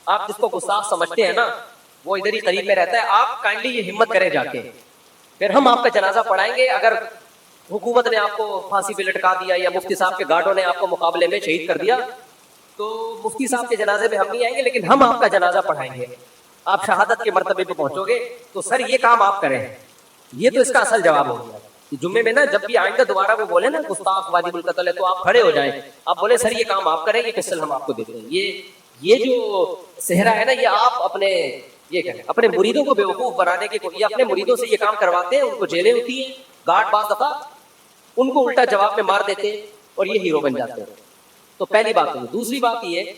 آپ جس کو گستاخ سمجھتے ہیں نا وہ ادھر ہی قریب میں رہتا ہے، آپ کائنڈلی یہ ہمت کریں جا کے، پھر ہم آپ کا جنازہ پڑھائیں گے. اگر حکومت نے آپ کو پھانسی پہ لٹکا دیا یا مفتی صاحب کے گارڈوں نے آپ کو مقابلے میں شہید کر دیا تو مفتی صاحب کے جنازے میں ہم نہیں آئیں گے، لیکن ہم آپ کا جنازہ پڑھائیں گے. آپ شہادت کے مرتبے پہ پہنچو گے تو سر یہ کام آپ کریں. یہ تو اس کا اصل جواب ہو گیا. جمعے میں نا جب بھی آئندہ دوبارہ وہ بولے نا گستاخ واجب القتل ہے تو آپ کھڑے ہو جائیں، آپ بولے سر یہ کام آپ کریں، یہ پسٹل ہم آپ کو دیتے ہیں. یہ جو صحرا ہے نا یہ آپ اپنے یہ کریں، اپنے مریدوں کو بیوقوف بنانے کے، یہ اپنے مریدوں سے یہ کام کرواتے ہیں، ان کو جیلیں ہوتی ہیں، گارڈ بعض دفعہ ان کو الٹا جواب میں مار دیتے ہیں اور یہ ہیرو بن جاتے ہیں. تو پہلی بات ہے. دوسری بات یہ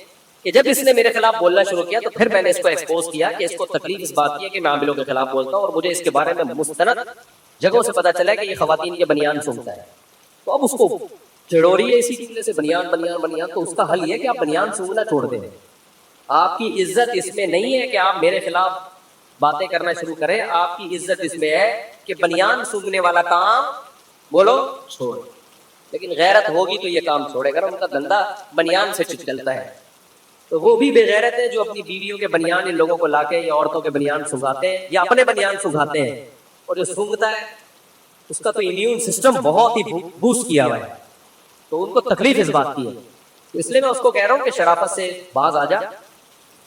کہ جب اس نے میرے خلاف بولنا شروع کیا تو پھر میں نے اس کو ایکسپوز کیا کہ اس کو تکلیف اس بات کی ہے کہ میں عاملوں کے خلاف بولتا ہوں اور مجھے اس کے بارے میں مستند جگہوں سے پتا چلا ہے کہ یہ خواتین کے بنیان سنتا ہے. تو اب اس کو چڑوری ہے اسی چیز سے بنیان بنیان بنیان. تو اس کا حل یہ ہے کہ آپ بنیان سونگنا چھوڑ دیں. آپ کی عزت اس میں نہیں ہے کہ آپ میرے خلاف باتیں کرنا شروع کریں، آپ کی عزت اس میں ہے کہ بنیان سونگنے والا کام بولو چھوڑ. لیکن غیرت ہوگی تو یہ کام چھوڑے گا. ان کا دھندا بنیان سے چلتا ہے. تو وہ بھی بے غیرت ہے جو اپنی بیویوں کے بنیان ان لوگوں کو لا کے یا عورتوں کے بنیان سنگاتے ہیں یا اپنے بنیان سنگاتے ہیں. اور جو سونگتا ہے اس کا تو امیون سسٹم بہت ہی بوسٹ کیا ہوا ہے، تو ان کو تکلیف اس بات کی ہے. تو اس لیے میں اس کو کہہ رہا ہوں کہ شرافت سے باز آ جا،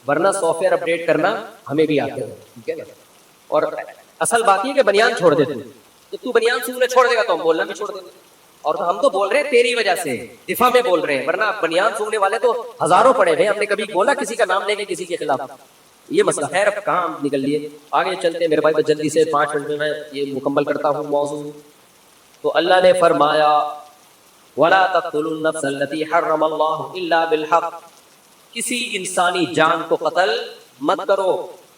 ورنہ سافٹ ویئر اپڈیٹ کرنا ہمیں بھی آتے ہیں، ٹھیک ہے نا. اور اصل بات یہ کہ بنیان چھوڑ دے. تو تو بنیان سونگنا چھوڑ دے گا تو ہم بولنا بھی چھوڑ دیں گے. اور ہم تو بول رہے ہیں تیری وجہ سے، دفاع میں بول رہے ہیں، ورنہ بنیان سونگنے والے تو ہزاروں پڑے ہیں. ہم نے کبھی بولا کسی کا نام لے کے کسی کے خلاف؟ یہ مسئلہ. خیر اب کہاں نکل لیے، آگے چلتے ہیں میرے بھائی. بس جلدی سے 5 منٹ میں میں یہ مکمل کرتا ہوں موضوع. تو اللہ نے فرمایا وَلَا تَقْتُلُوا النَّفْسَ الَّتِي حَرَّمَ اللَّهُ إِلَّا بِالْحَقِّ، کسی انسانی جان کو قتل مت کرو.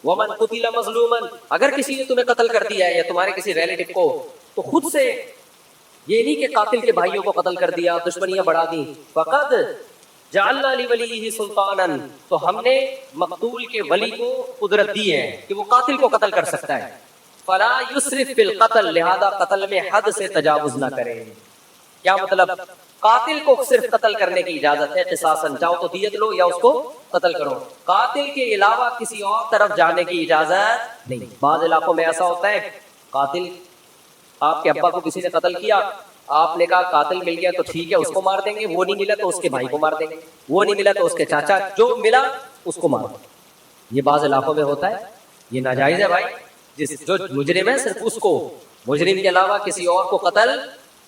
وَمَنْ قُتِلَ مَظْلُومًا، اگر کسی نے تمہیں قتل کر دیا ہے یا تمہارے کسی ریلیٹو کو، تو خود سے یہ نہیں کہ قاتل کے بھائیوں کو قتل کر دیا، دشمنیاں بڑھا دی. فَقَدْ جَعَلْنَا لِوَلِيِّهِ سُلْطَانًا، تو ہم نے مقتول کے ولی کو قدرت دی ہے کہ وہ قاتل کو قتل کر سکتا ہے. فَلَا يُسْرِفْ فِي الْقَتْلِ، لہذا قتل میں حد سے تجاوز نہ کرے. کیا مطلب؟ قاتل کو صرف قتل کرنے کی اجازت ہے قصاصاً، چاہو تو دیت لو یا اس کو قتل کرو. قاتل کے علاوہ کسی اور طرف جانے کی اجازت نہیں. بعض علاقوں میں ایسا ہوتا ہے قاتل، آپ کے ابا کو کسی نے قتل کیا، آپ نے کہا قاتل مل گیا تو ٹھیک ہے اس کو مار دیں گے، وہ نہیں ملا تو اس کے بھائی کو مار دیں گے، وہ نہیں ملا تو اس کے چاچا، جو ملا اس کو مار دیں گے. یہ بعض علاقوں میں ہوتا ہے، یہ ناجائز ہے بھائی. جو مجرم ہے صرف اس کو، مجرم کے علاوہ کسی اور کو قتل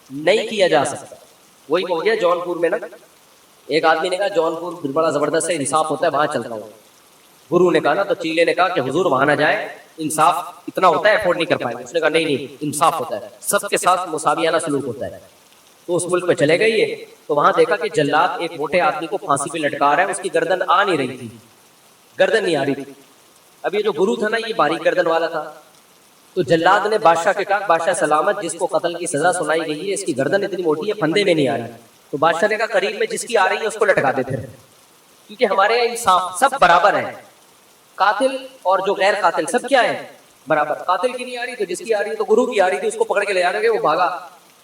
نہیں کیا جا سکتا. وہی ہو گیا جون پور میں نا، ایک آدمی نے کہا جون پور بڑا زبردست ہے، انصاف ہوتا ہے وہاں چلتا ہوں. گرو نے کہا نا، تو چیلے نے کہا کہ حضور وہاں نہ جائے، انصاف اتنا ہوتا ہے افورڈ نہیں کر پائے. اس نے کہا نہیں انصاف ہوتا ہے، سب کے ساتھ مساویانہ سلوک ہوتا ہے. تو اس ملک میں چلے گئے یہ، تو وہاں دیکھا کہ جلاد ایک موٹے آدمی کو پھانسی پہ لٹکا رہا ہے، اس کی گردن آ نہیں رہی تھی، گردن نہیں آ رہی تھی. اب یہ جو گرو تھا نا یہ باریک گردن والا تھا. تو جلاد نے بادشاہ کے کہا بادشاہ سلامت، جس کو قتل کی سزا سنائی گئی ہے اس کی گردن اتنی موٹی ہے پھندے میں نہیں آ رہی. تو بادشاہ نے کہا قریب میں جس کی آ رہی ہے اس کو لٹکا دیتے ہیں، کیونکہ ہمارے یہاں انصاف سب برابر ہیں. قاتل اور جو غیر قاتل سب کیا ہے برابر. قاتل کی نہیں آ رہی تو جس کی آ رہی ہے، تو گرو کی آ رہی تھی، اس کو پکڑ کے لے جانے گے، وہ بھاگا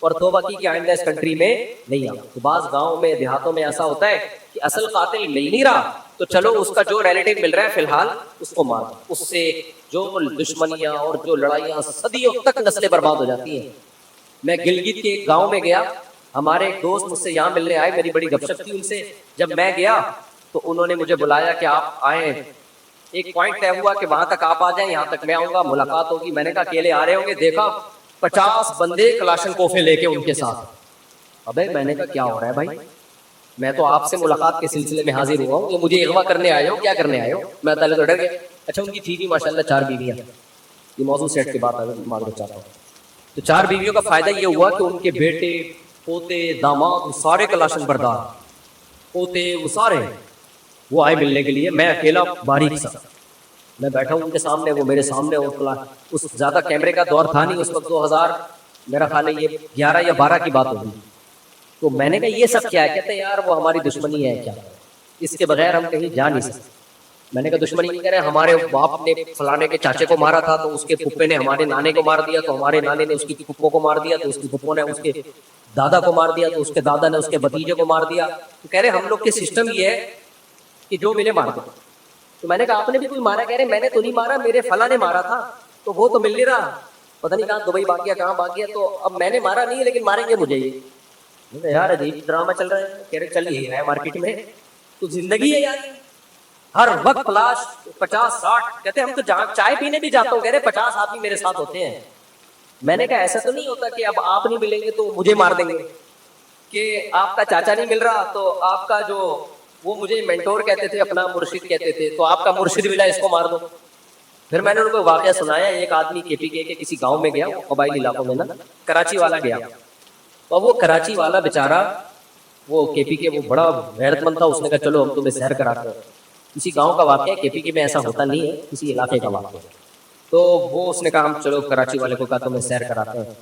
اور توبہ کی کہ آئندہ اس کنٹری میں نہیں آؤ. تو بعض گاؤں میں دیہاتوں میں ایسا ہوتا ہے کہ اصل قاتل مل نہیں رہا تو چلو اس کا جو ریلیٹو مل رہا ہے فی الحال اس کو مار. اس سے جو دشمنیاں اور جو لڑائیاں صدیوں تک نسلیں برباد ہو جاتی ہیں. میں گلگت کے ایک گاؤں میں گیا، ہمارے ایک دوست مجھ سے یہاں ملنے آئے، میری بڑی گپ شپ تھی ان سے. جب میں گیا تو انہوں نے مجھے بلایا کہ آپ آئیں. ایک پوائنٹ طے ہوا کہ وہاں تک آپ آ جائیں، یہاں تک میں آؤں گا، ملاقات ہوگی. میں نے کہا اکیلے آ رہے ہوں گے؟ دیکھا 50 بندے کلاشن کوفے لے کے ان کے ساتھ. ابے میں نے کہا کیا ہو رہا ہے بھائی، میں تو آپ سے ملاقات کے سلسلے میں حاضر ہوا ہوں، مجھے اغوا کرنے آئے ہو، کیا کرنے آئے ہو؟ میں پہلے تو ڈر گیا. اچھا ان کی تھی بھی ماشاءاللہ 4 بیویاں. یہ موضوع سیٹ کی بات ہے معذرت چاہتا ہوں. تو 4 بیویوں کا فائدہ یہ ہوا کہ ان کے بیٹے پوتے داماد سارے کلاشن بردار، پوتے وہ سارے وہ آئے ملنے کے لیے. میں اکیلا باریک سا، میں بیٹھا ہوں ان کے سامنے، وہ میرے سامنے. اس زیادہ کیمرے کا دور تھا نہیں اس وقت، 2000 میرا خیال ہے یہ 11 یا 12 کی بات ہوگی. تو میں نے کہا یہ سب کیا ہے؟ کہتے ہیں یار وہ ہماری دشمنی ہے، کیا اس کے بغیر ہم کہیں جا نہیں سکتے. میں نے کہا دشمنی نہیں کہہ رہے، ہمارے باپ نے فلانے کے چاچے کو مارا تھا تو اس کے پھپھے نے ہمارے نانے کو مار دیا، تو ہمارے نانے نے اس کی پھپھو کو مار دیا، تو اس کی پھپھو نے اس کے دادا کو مار دیا، تو اس کے دادا نے اس کے بھتیجے کو مار دیا. تو کہہ رہے ہم لوگ کے سسٹم یہ ہے کہ جو ملے مار دو. تو میں نے کہا آپ نے بھی کوئی مارا؟ کہہ رہے میں نے تو نہیں مارا, میرے فلاں نے مارا تھا, تو وہ تو مل نہیں رہا, پتہ نہیں کہاں دبئی بھاگ گیا, کہاں بھاگ گیا, تو اب میں نے مارا نہیں ہے لیکن ماریں گے مجھے. یہ یار عجیب ڈرامہ چل رہا ہے. کہہ رہے چل ہی رہا ہے مارکیٹ میں, تو زندگی ہے یار, ہر وقت فلاش 50-60. کہتے ہم تو جہاں چائے پینے بھی جاتا ہوں, کہہ رہے 50 آدمی میرے ساتھ ہوتے ہیں. میں نے کہا ایسا تو نہیں ہوتا کہ اب آپ نہیں ملیں گے تو مجھے مار دیں گے, کہ آپ کا چاچا نہیں مل رہا تو آپ کا جو وہ مجھے مینٹور کہتے تھے, اپنا مرشد کہتے تھے, تو آپ کا مرشد ملا اس کو مار دو. پھر میں نے ان کو واقعہ سنایا. ایک آدمی کے پی کے کسی گاؤں میں گیا, قبائلی علاقوں میں نا, کراچی والا گیا, اور وہ کراچی والا بیچارہ, وہ کے پی کے وہ بڑا غیرت مند تھا, اس نے کہا چلو ہم تمہیں سیر کراتے ہیں. کسی گاؤں کا واقعہ, کے پی کے میں ایسا ہوتا نہیں ہے, کسی علاقے کا واقعہ. تو وہ اس نے کہا ہم چلو کراچی والے کو کہا تمہیں سیر کراتے ہیں.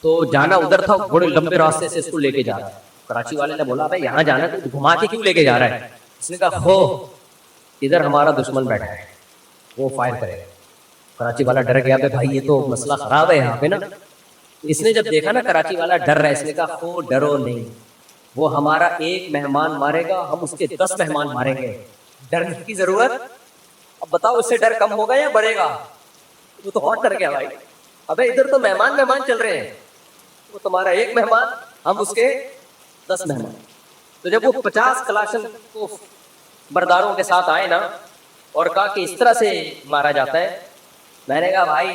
تو جانا ادھر تھا, بڑے لمبے راستے سے اس کو لے کے جا رہا ہے. کراچی والے نے بولا بھائی یہاں جانا تو گھما کے کیوں لے کے جا رہا ہے؟ اس نے کہا ہو ادھر ہمارا دشمن بیٹھا ہے, وہ فائر کرے گا. کراچی والا ڈر گیا, بھائی یہ تو مسئلہ خراب ہے یہاں پہ نا. اس نے جب دیکھا نا کراچی والا ڈر رہا ہے, اس نے کہا ہو ڈرو نہیں, وہ ہمارا ایک مہمان مارے گا, ہم اس کے 10 مہمان ماریں گے, ڈرنے کی ضرورت. اب بتاؤ اس سے ڈر کم ہوگا یا بڑھے گا؟ وہ تو بہت ڈر گیا بھائی. ابے ادھر تو مہمان چل رہے ہیں, وہ تمہارا ایک مہمان, ہم اس کے 10 مہمان. تو جب وہ 50 کلاشن کو برداروں کے ساتھ آئے نا, اور کہا کہ اس طرح سے مارا جاتا ہے, میں نے کہا بھائی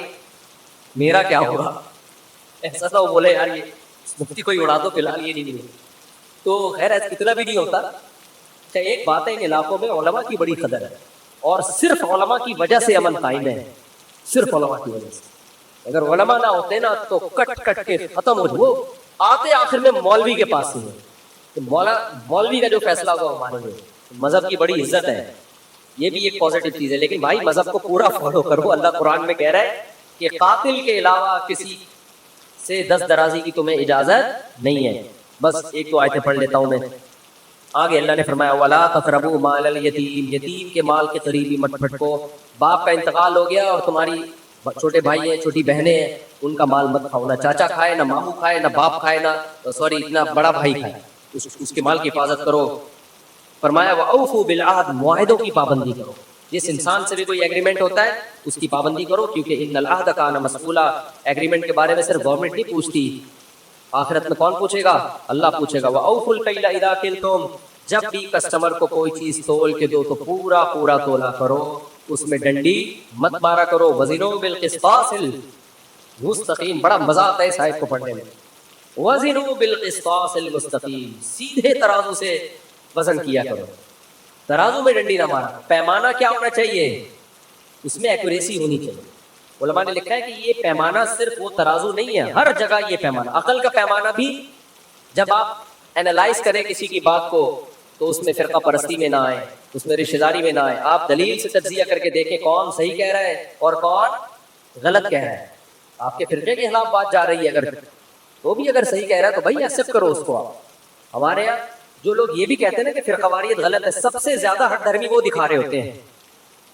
میرا کیا ہوگا؟ ایسا تھا وہ بولے یار یہ مفتی کوئی اڑا دو فی الحال, یہ نہیں. تو خیر اتنا بھی نہیں ہوتا. اچھا ایک بات ہے, ان علاقوں میں علماء کی بڑی قدر ہے, اور صرف علماء کی وجہ سے امن قائم ہے, صرف علماء کی وجہ سے. اگر علماء نہ ہوتے نا تو کٹ کے ختم ہو جائے. وہ آتے آخر میں مولوی کے پاس ہی ہے, مولوی کا جو فیصلہ ہوگا وہ مانیں گے. مذہب کی بڑی عزت ہے, یہ بھی ایک پازیٹیو چیز ہے. لیکن بھائی مذہب کو پورا فالو کرو. اللہ قرآن میں کہہ رہا ہے کہ قاتل کے علاوہ کسی سے 10 درازی کی تمہیں اجازت نہیں ہے. بس ایک تو آیتیں پڑھ لیتا ہوں میں. آگے اللہ نے فرمایا وَلَا تَقْرَبُوا مَالَ الْيَتِيمِ, یتیم کے مال کے قریب بھی مت پھٹکو. باپ کا انتقال ہو گیا اور تمہاری چھوٹے بھائی ہیں, چھوٹی بہنیں ہیں, ان کا مال مت کھاؤ. نہ چاچا کھائے, نہ ماموں کھائے, نہ باپ کھائے, نہ بڑا بھائی کھائے. اس کے مال کی حفاظت کرو. فرمایا وَأَوْفُوا بِالْعَهْدِ, معاہدوں کی پابندی کرو. جس انسان سے بھی کوئی ایگریمنٹ ہوتا ہے اس کی پابندی کرو, کیونکہ ان العہد کان مسئولا, ایگریمنٹ کے بارے میں صرف گورنمنٹ نہیں پوچھتی, آخرت میں کون پوچھے گا؟ اللہ پوچھے گا. وَأَوْفُوا الْكَيْلَ إِذَا كِلْتُمْ, جب بھی کسٹمر کو کوئی چیز تول کے دو تو پورا تولا کرو, اس میں ڈنڈی مت مارا کرو. وزنوا بالقسطاس المستقیم, بڑا مزہ آتا ہے اس آیت کو پڑھنے میں. وزنوا بالقسطاس المستقیم, سیدھے ترازو سے وزن کیا کرو, ترازو میں ڈنڈی نہ مارا. پیمانہ کیا ہونا چاہیے؟ اس میں ایکوریسی ہونی چاہیے. علماء نے لکھا ہے کہ یہ پیمانہ صرف وہ ترازو نہیں ہے, ہر جگہ یہ پیمانہ, عقل کا پیمانہ بھی. جب آپ اینالائز کریں کسی کی بات کو تو اس میں فرقہ پرستی میں نہ آئے, اس میں رشتہ داری میں نہ آئے. آپ دلیل سے تجزیہ کر کے دیکھیں کون صحیح کہہ رہا ہے اور کون غلط کہہ رہا ہے. آپ کے فرقے کے خلاف بات جا رہی ہے اگر تو بھی اگر صحیح کہہ رہا ہے تو بھائی ایکسپٹ کرو اس کو. آپ ہمارے یہاں جو لوگ یہ بھی کہتے ہیں نا کہ فرقہ واریت غلط ہے, سب سے زیادہ ہٹ دھرمی وہ دکھا رہے ہوتے ہیں,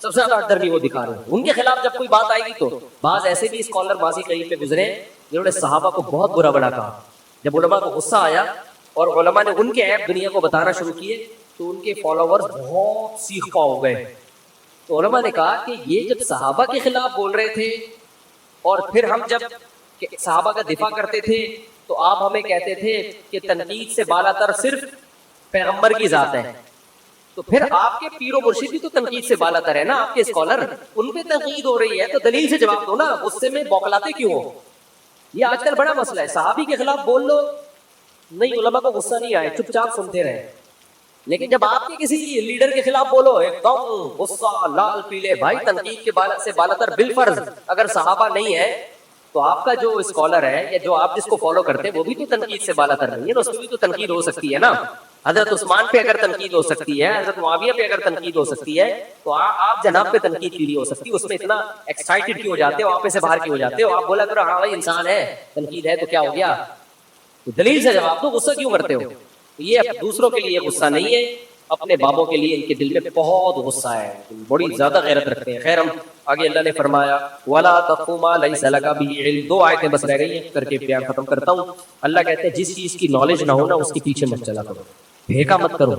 سب سے زیادہ ہٹ دھرمی وہ دکھا رہے ہیں. ان کے خلاف جب کوئی بات آئے گی تو بعض ایسے بھی اسکالر ماضی قریب میں گزرے جنہوں نے صحابہ کو بہت برا بڑا کہا. جب علماء کو غصہ آیا اور علماء نے ان کے عیب دنیا کو بتانا شروع کیے تو ان کے فالوورز بہت سیخ پا ہو گئے. تو علماء نے کہا کہ یہ جب صحابہ کے خلاف بول رہے تھے اور پھر ہم جب صحابہ کا دفاع کرتے تھے تو آپ ہمیں کہتے تھے کہ تنقید سے بالا تر صرف پیغمبر کی ذات ہے, تو پھر آپ کے پیر و مرشد بھی تو تنقید سے بالا تر ہے نا, آپ کے اسکالر, ان پہ تنقید ہو رہی ہے تو دلیل سے جواب دو نا, غصے میں بوکلاتے کیوں ہو؟ یہ آج کل بڑا مسئلہ ہے. صحابی کے خلاف بول لو, نہیں علماء کو غصہ نہیں آئے, چپ چاپ سنتے رہے. لیکن جب آپ کے کسی لیڈر کے خلاف بولو ایک دم غصہ لال پیلے, بھائی تنقید کے بالا سے بالا تر بالفرض اگر صحابہ نہیں ہے تو آپ کا جو اسکالر ہے یا جو آپ جس کو فالو کرتے ہیں وہ بھی تو تنقید سے بالا تر نہیں ہے نا, اس میں بھی تو تنقید ہو سکتی ہے نا. حضرت عثمان پہ اگر تنقید ہو سکتی ہے, حضرت معاویہ پہ اگر تنقید ہو سکتی ہے, تو آپ جناب پہ تنقید کیوں نہیں ہو سکتی؟ اس میں اتنا ایکسائٹیڈ کیوں ہو جاتے ہو, آپ میں سے باہر کیوں ہو جاتے ہو؟ آپ بولا کرو ہاں بھائی انسان ہے, تنقید ہے تو کیا ہو گیا, تو دلیل سے جواب دو, غصہ کیوں کرتے ہو؟ یہ دوسروں کے لیے غصہ نہیں ہے, اپنے بابوں کے لیے ان کے دل میں بہت غصہ ہے, بڑی زیادہ غیرت رکھتے ہیں. خیر ہم آگے اللہ نے فرمایا وَلَا تَقْفُ مَا لَيْسَ لَكَ بِهِ عِلْمٌ, 2 آیتیں بس رہ گئی ہیں کر کے بیان ختم کرتا ہوں. اللہ کہتے ہیں جس چیز کی نالج نہ ہو نا اس کے پیچھے مت چلا کرو, بھیکا مت کرو,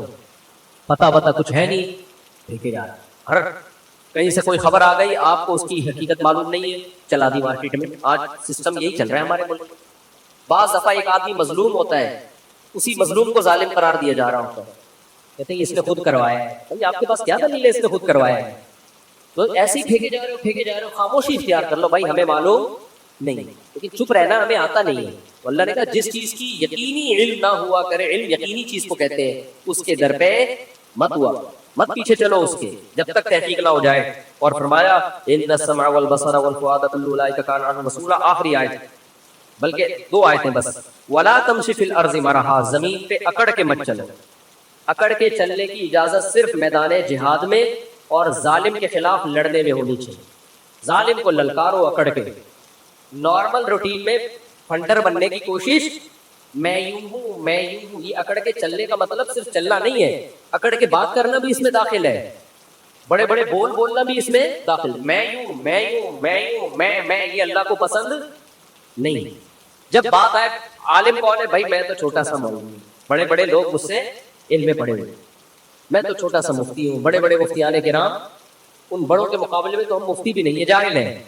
پتہ کچھ ہے نہیں بھیکے جا رہا. ہر کہیں سے کوئی خبر آ گئی، آپ کو اس کی حقیقت معلوم نہیں ہے، چلا دی مارکیٹ میں. آج سسٹم یہی چل رہا ہے ہمارے ملک میں. بعض دفعہ ایک آدمی مظلوم ہوتا ہے، اسی مظلوم کو ظالم قرار دیا جا رہا ہوتا ہے، کہتے ہیں اس نے خود کروایا ہے. بھائی آپ کے پاس کیا دلیل ہے اس نے خود کروایا ہے؟ تو ایسے ہی پھینکے جا رہے ہو. خاموشی اختیار کر لو بھائی، ہمیں معلوم نہیں، لیکن چپ رہنا ہمیں آتا نہیں ہے. اللہ نے کہا جس چیز کی یقینی علم نہ ہوا کرے، علم یقینی چیز کو کہتے ہیں، اس کے در پہ مت پیچھے چلو اس کے، جب تک تحقیق نہ ہو جائے. اور فرمایا ان السمع والبصر والفؤاد كل اولئك كان عنه مسؤولا، آخری آیت، بلکہ 2 آیتیں بس. ولا تمشي في الارض مرحا، زمین پہ اکڑ کے مت چلو. اکڑ کے چلنے کی اجازت صرف میدان جہاد میں اور ظالم کے خلاف لڑنے میں ہونی چاہیے. ظالم کو للکارو اکڑ کے. نارمل روٹین میں فنڈر بننے کی کوشش، میں یوں ہوں، یہ اکڑ کے چلنے کا مطلب صرف چلنا نہیں ہے، اکڑ کے بات کرنا بھی اس میں داخل ہے، بڑے بڑے بولنا بھی اس میں داخل. میں یہ اللہ کو پسند نہیں. جب بات آئے عالم کون ہے بھائی، میں تو چھوٹا سا مولوی ہوں، بڑے بڑے لوگ مجھ سے علم میں پڑے ہوئے، میں تو چھوٹا سا مفتی ہوں، بڑے بڑے مفتیان کرام ان بڑوں کے مقابلے میں تو ہم مفتی بھی نہیں ہے، جاہل ہیں.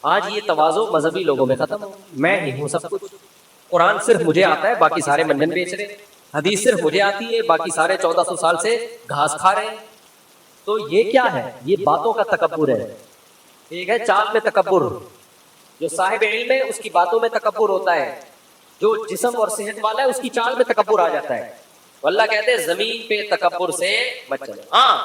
آج یہ تواضع مذہبی لوگوں میں ختم ہو. میں ہی ہوں سب کچھ، قرآن صرف مجھے آتا ہے، باقی سارے منجن بیچ رہے، حدیث صرف مجھے آتی ہے، باقی سارے 1400 سال سے گھاس کھا رہے ہیں. تو یہ کیا ہے؟ یہ باتوں کا تکبر ہے. ایک ہے چال میں تکبر، جو صاحب علم ہے اس کی باتوں میں تکبر ہوتا ہے، جو جسم اور صحت والا ہے اس کی چال میں تکبر آ جاتا ہے. اللہ کہتے ہیں زمین پہ تکبر سے بچ چلو. ہاں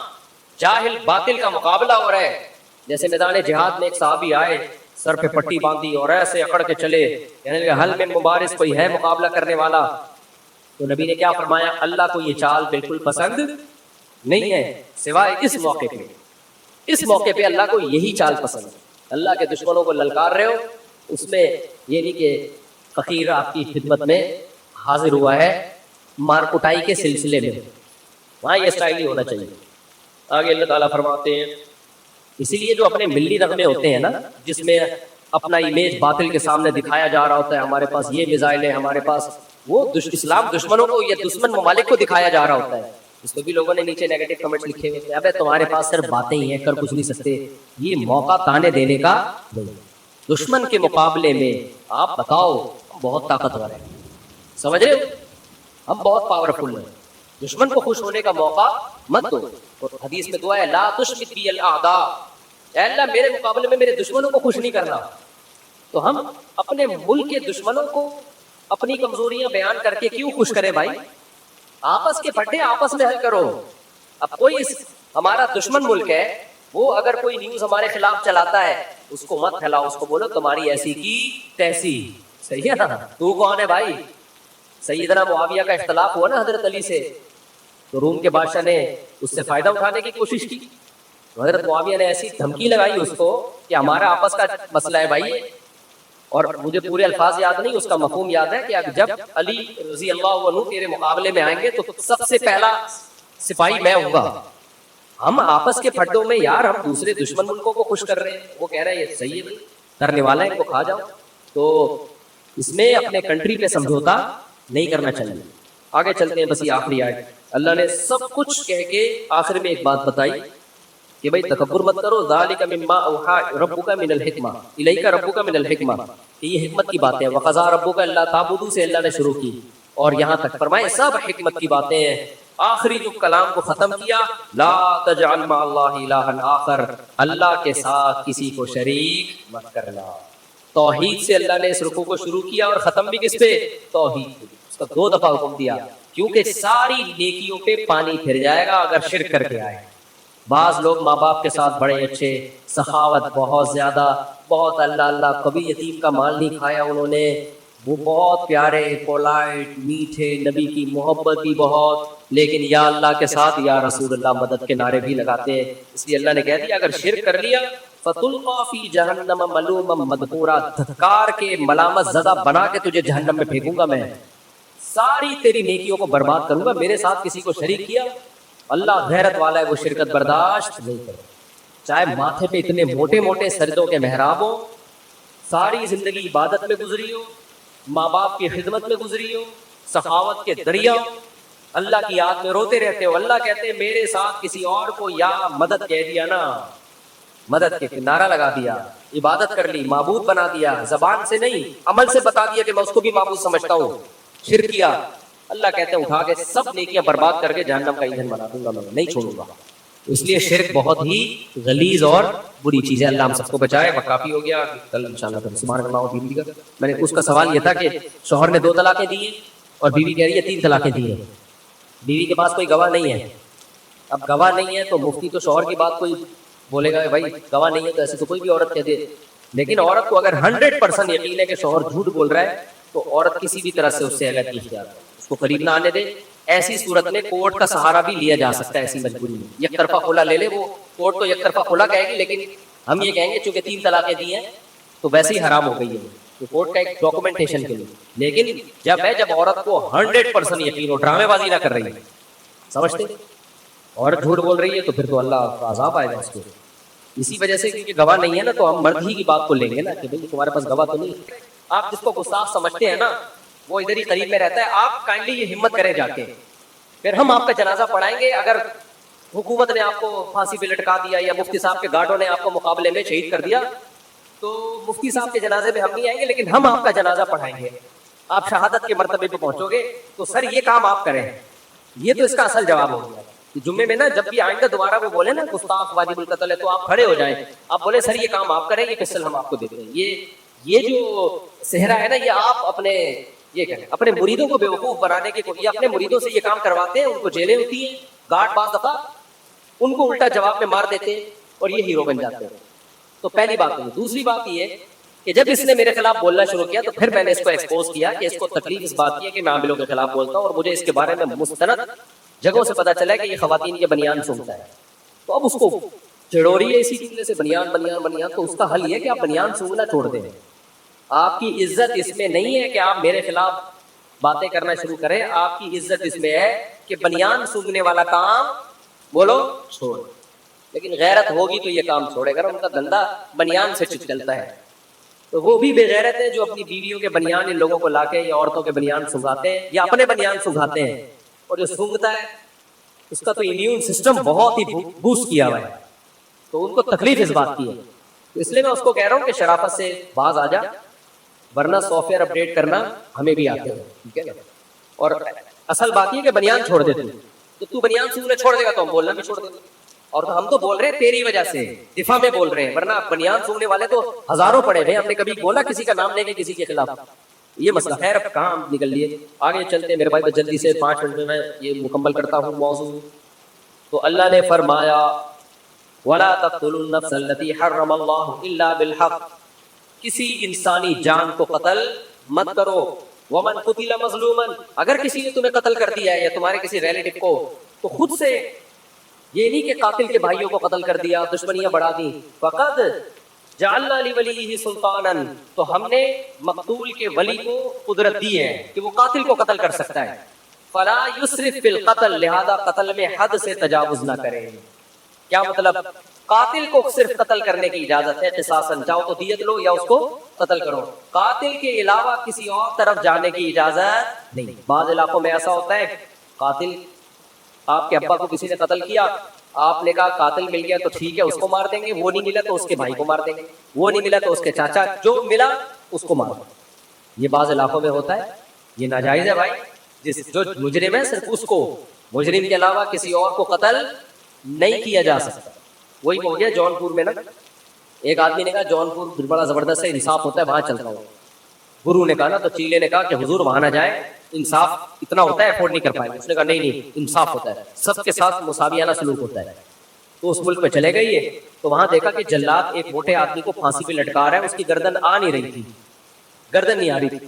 جاہل باطل کا مقابلہ ہو رہا ہے، جیسے میدان جہاد میں ایک صحابی آئے، سر پہ پٹی باندھی اور ایسے اکڑ کے چلے، یعنی حل میں مبارز کوئی ہے مقابلہ کرنے والا. تو نبی نے کیا فرمایا؟ اللہ کو یہ چال بالکل پسند نہیں ہے، سوائے اس موقع پہ. اس موقع پہ اللہ کو یہی چال پسند ہے. اللہ کے دشمنوں کو للکار رہے ہو، اس میں یہ نہیں کہ فقیر آپ کی خدمت میں حاضر ہوا ہے مار کٹائی کے سلسلے میں، وہاں یہ اسٹائل ہی ہونا چاہیے. آگے اللہ تعالیٰ فرماتے ہیں اسی لیے جو اپنے ملی نغمے ہوتے ہیں نا، جس میں اپنا امیج باطل کے سامنے دکھایا جا رہا ہوتا ہے، ہمارے پاس یہ میزائل ہے، ہمارے پاس وہ اسلام دشمنوں کو یا دشمن ممالک کو دکھایا جا رہا ہوتا ہے، اس کو بھی لوگوں نے نیچے نیگیٹو کمنٹس لکھے ہوئے ہیں، ابے تمہارے پاس صرف باتیں ہی ہیں، کر کچھ نہیں سکتے. یہ موقع تانے دینے کا نہیں. دشمن کے مقابلے میں آپ بتاؤ ہم بہت طاقتور ہیں، سمجھ رہے ہو، ہم بہت پاورفل ہیں. دشمن کو خوش ہونے کا موقع مت دو. اور حدیث میں دعا ہے لا تشمت بی الاعداء، اے اللہ میرے مقابلے میں میرے دشمنوں کو خوش نہیں کرنا. تو ہم اپنے ملک کے دشمنوں کو اپنی کمزوریاں بیان کر کے کیوں خوش کریں بھائی؟ آپس کے پھڈے آپس میں حل کرو. اب کوئی ہمارا دشمن ملک ہے، وہ اگر کوئی نیوز ہمارے خلاف چلاتا ہے اس کو مت پھیلاؤ، اس کو بولو تمہاری ایسی کی تیسی. صحیح ہے نا؟ تو کون ہے بھائی؟ سیدنا معاویہ کا اختلاف ہوا نا حضرت علی سے، تو روم کے بادشاہ نے اس سے فائدہ اٹھانے کی کوشش کی. حضرت معاویہ نے ایسی دھمکی لگائی اس کو کہ ہمارا آپس کا مسئلہ ہے بھائی. اور مجھے پورے الفاظ یاد نہیں، اس کا مفہوم یاد ہے کہ جب علی رضی اللہ عنہ تیرے مقابلے میں آئیں گے تو سب سے پہلا سپاہی میں ہوں گا. ہم آپس کے پھڈوں میں یار ہم دوسرے دشمن ملکوں کو خوش کر رہے ہیں، وہ کہہ رہے ہیں یہ صحیح ہے، کرنے والا ہے ان کو کھا جاؤ. تو اس میں اپنے کنٹری پہ سمجھوتا نہیں کرنا چاہیے. آگے چلتے ہیں، بس یہ آخری آیت. اللہ نے سب کچھ کہہ کے آخر میں ایک بات بتائی کہ بھائی تکبر مت کرو. ذالک مما اوحی ربک من الحکمہ الیک ربک من الحکمہ، کہ یہ حکمت کی باتیں ہیں. وقضی ربک الا تعبدوا سے اللہ نے شروع کی اور یہاں تک فرمائے سب حکمت کی باتیں ہیں. آخری جو کلام کو ختم کیا، لا تجعل مع اللہ الہا آخر، اللہ کے ساتھ کسی کو شریک مت کرنا. توحید سے اللہ نے اس رکوع کو شروع کیا اور ختم بھی کس پہ؟ توحید پہ. اس کا 2 دفعہ حکم دیا کیونکہ ساری نیکیوں پہ پانی پھر جائے گا اگر شرک کر کے آئے. بعض لوگ ماں باپ کے ساتھ بڑے اچھے، سخاوت بہت زیادہ، بہت اللہ، کبھی یتیم کا مال نہیں کھایا انہوں نے، وہ بہت پیارے، پولائٹ، میٹھے، نبی کی محبت بھی بہت، لیکن یا اللہ کے ساتھ یا رسول اللہ مدد کے نعرے بھی لگاتے ہیں. اس لیے اللہ نے کہہ دیا اگر شرک کر لیا فَتُلْقَىٰ فِي جَهَنَّمَ مَلُومًا مَدْحُورًا، دھتکار کے ملامت زدہ بنا کے تجھے جہنم میں پھینکوں گا. میں ساری تیری نیکیوں کو برباد کروں گا. میرے ساتھ کسی کو شریک کیا، اللہ غیرت والا ہے، وہ شرکت برداشت نہیں کرے. چاہے ماتھے پہ اتنے موٹے موٹے سجدوں کے محراب ہو، ساری زندگی عبادت میں گزری ہو، ماں باپ کی خدمت میں گزری ہو، سخاوت کے دریا ہو، اللہ کی یاد میں روتے رہتے ہو، اللہ کہتے ہیں میرے ساتھ کسی اور کو یا مدد کہہ دیا نا مدد کے نعرہ لگا دیا، عبادت کر لی، معبود بنا دیا، زبان سے نہیں عمل سے بتا دیا کہ میں اس کو بھی معبود سمجھتا ہوں، شرک کیا، اللہ کہتے ہیں اٹھا کے سب نیکیاں برباد کر کے جہنم کا ایندھن بنا دوں گا، میں نہیں چھوڑوں گا۔ اس لیے شرک بہت ہی غلیظ اور بری چیز ہے، اللہ ہم سب کو بچائے۔ وقت کافی ہو گیا، کل انشاءاللہ پھر سبحان اللہ بیوی کا میں نے اس کا سوال یہ تھا کہ شوہر نے 2 طلاقیں دی ہیں اور بیوی کہہ رہی ہے 3 طلاقیں دی ہیں، بیوی کے پاس کوئی گواہ نہیں ہے۔ اب گواہ نہیں ہے تو مفتی تو شوہر کی بات کوئی بولے گا بھائی گواہ نہیں ہے تو ایسے تو کوئی بھی عورت کہہ دے، لیکن عورت کو اگر 100% یقین ہے کہ شوہر جھوٹ بول رہا ہے تو عورت کسی بھی طرح سے اس سے الگ کی اختیار ہے، اس کو قریب نہ آنے دے۔ ایسی صورت میں کورٹ کا سہارا بھی لیا جا سکتا ہے، ایسی مجبوری میں یک طرفہ خلا لے لے، وہ کورٹ تو یک طرفہ خلا کہے گی، لیکن ہم یہ کہیں گے چونکہ 3 طلاقیں دی ہیں تو ویسے ہی حرام ہو گئی ہے، تو کورٹ کا ایک ڈاکومنٹیشن کے لیے۔ لیکن جب عورت کو 100% یقین ہو، ڈرامے بازی نہ کر رہی ہے، سمجھتے عورت جھوٹ بول رہی ہے تو پھر تو اللہ کا عذاب آئے گا اس کو۔ اسی وجہ سے کیونکہ گواہ نہیں ہے نا تو ہم مرد ہی کی بات کو لیں گے نا کہ بھائی تمہارے پاس گواہ تو نہیں۔ آپ جس کو گستاخ سمجھتے ہیں نا وہ ادھر ہی قریب میں رہتا ہے، آپ کائنڈلی یہ ہمت کریں جا کے، پھر ہم آپ کا جنازہ پڑھائیں گے۔ اگر حکومت نے آپ کو پھانسی پہ لٹکا دیا یا مفتی صاحب کے گارڈوں نے آپ کو مقابلے میں شہید کر دیا تو مفتی صاحب کے جنازے میں ہم نہیں آئیں گے، لیکن ہم آپ کا جنازہ پڑھائیں گے، آپ شہادت کے مرتبے پہ پہنچو گے۔ تو سر یہ کام آپ کریں، یہ تو اس کا اصل جواب ہو گیا۔ جمعے میں نا جب بھی آئندہ دوبارہ وہ بولے نا گستاخ واجب القتل ہے تو آپ کھڑے ہو جائیں، آپ بولے سر یہ کام آپ کریں، یہ پسٹل ہم آپ کو دیتے ہیں۔ یہ جو صحرا ہے نا یہ آپ یہ کریں، اپنے مریدوں کو بیوقوف بنانے کے یہ اپنے مریدوں سے یہ کام کرواتے ہیں، ان کو جیلیں ہوتی ہیں، گارڈ بعض دفعہ ان کو الٹا جواب میں مار دیتے ہیں اور یہ ہیرو بن جاتے ہیں۔ تو پہلی بات ہے۔ دوسری بات یہ کہ جب اس نے میرے خلاف بولنا شروع کیا تو پھر میں نے اس کو ایکسپوز کیا کہ اس کو تکلیف اس بات کی ہے کہ میں عاملوں کے خلاف بولتا ہوں اور مجھے اس کے بارے میں مستند جگہوں سے پتا چلا ہے کہ یہ خواتین کے بنیان سونگتا ہے، تو اب اس کو چڑوری ہے اسی جملے سے بنیان بنیان بنیان۔ تو اس کا حل یہ ہے کہ آپ بنیان سونگنا چھوڑ دیں۔ آپ کی عزت اس میں نہیں ہے کہ آپ میرے خلاف باتیں کرنا شروع کریں، آپ کی عزت اس میں ہے کہ بنیان سونگنے والا کام بولو چھوڑ۔ لیکن غیرت ہوگی تو یہ کام چھوڑے گا، ان کا دھندا بنیان سے چلتا ہے۔ تو وہ بھی بے غیرت ہیں جو اپنی بیویوں کے بنیان ان لوگوں کو لا کے یا عورتوں کے بنیان سنگاتے ہیں یا اپنے بنیان سنگاتے ہیں، اور جو سونگتا ہے اس کا تو امیون سسٹم بہت ہی بوسٹ کیا ہوا ہے، تو ان کو تکلیف اس بات کی ہے۔ تو اس لیے میں اس کو کہہ رہا ہوں کہ شرافت سے باز آ جا، ورنہ سافٹ ویئر اپڈیٹ کرنا ہمیں بھی آتے ہیں، ٹھیک ہے نا۔ اور اصل بات یہ کہ بنیان چھوڑ دے تو بنیان سونگنا چھوڑ دے گا تو ہم بولنا بھی چھوڑ دیں گے، اور ہم تو بول رہے ہیں تیری وجہ سے، دفاع میں بول رہے ہیں، ورنہ بنیان سونگنے والے تو ہزاروں پڑے ہوئے، ہم نے کبھی بولا کسی کا نام لے کے کسی کے خلاف؟ یہ مسئلہ خیر اب کہاں نکل لیے، آگے چلتے ہیں میرے بھائی، بس جلدی سے 5 منٹ میں یہ مکمل کرتا ہوں موضوع۔ تو اللہ نے فرمایا وَلَا تَقْتُلُوا النَّفْسَ الَّتِي حَرَّمَ اللَّهُ إِلَّا بِالْحَقِّ، کسی انسانی جان کو قتل مت کرو۔ وَمَنْ قُتِلَ مَظْلُومًا، اگر کسی نے تمہیں قتل کر دیا ہے یا تمہارے کسی ریلیٹو کو، تو خود سے یہ نہیں کہ قاتل کے بھائیوں کو قتل کر دیا، دشمنیاں بڑھا دی۔ فقد جعلنا لولیہ سلطانا، تو ہم نے مقتول کے ولی کو قدرت دی ہے کہ وہ قاتل کو قتل کر سکتا ہے۔ فلا یسرف فی القتل، لہذا قتل میں حد سے تجاوز نہ کرے۔ کیا مطلب؟ قاتل کو صرف قتل کرنے کی اجازت ہے قصاصاً، چاہو تو دیت لو یا اس کو قتل کرو، قاتل کے علاوہ کسی اور طرف جانے کی اجازت نہیں۔ بعض علاقوں میں ایسا ہوتا ہے قاتل، آپ کے ابا کو کسی نے قتل کیا، آپ نے کہا قاتل مل گیا تو ٹھیک ہے اس کو مار دیں گے، وہ نہیں ملا تو اس کے بھائی کو مار دیں گے، وہ نہیں ملا تو اس کے چاچا، جو ملا اس کو مار دیں گے۔ یہ بعض علاقوں میں ہوتا ہے، یہ ناجائز ہے بھائی۔ جو مجرم ہے صرف اس کو، مجرم کے علاوہ کسی اور کو قتل نہیں کیا جا سکتا۔ وہی ہو گیا جون پور میں نا، ایک آدمی نے کہا جون پور بڑا زبردست ہے، انصاف ہوتا ہے وہاں چلتا ہوں۔ گرو نے کہا نا، تو چیلے نے کہا کہ حضور وہاں نہ جائے، انصاف اتنا ہوتا ہے افورڈ نہیں کر پائے گا۔ اس نے کہا نہیں انصاف ہوتا ہے، سب کے ساتھ مساویانہ سلوک ہوتا ہے۔ تو اس ملک میں چلے گئے یہ، تو وہاں دیکھا کہ جلاد ایک موٹے آدمی کو پھانسی پہ لٹکا رہا ہے، اس کی گردن آ نہیں رہی تھی، گردن نہیں آ رہی تھی۔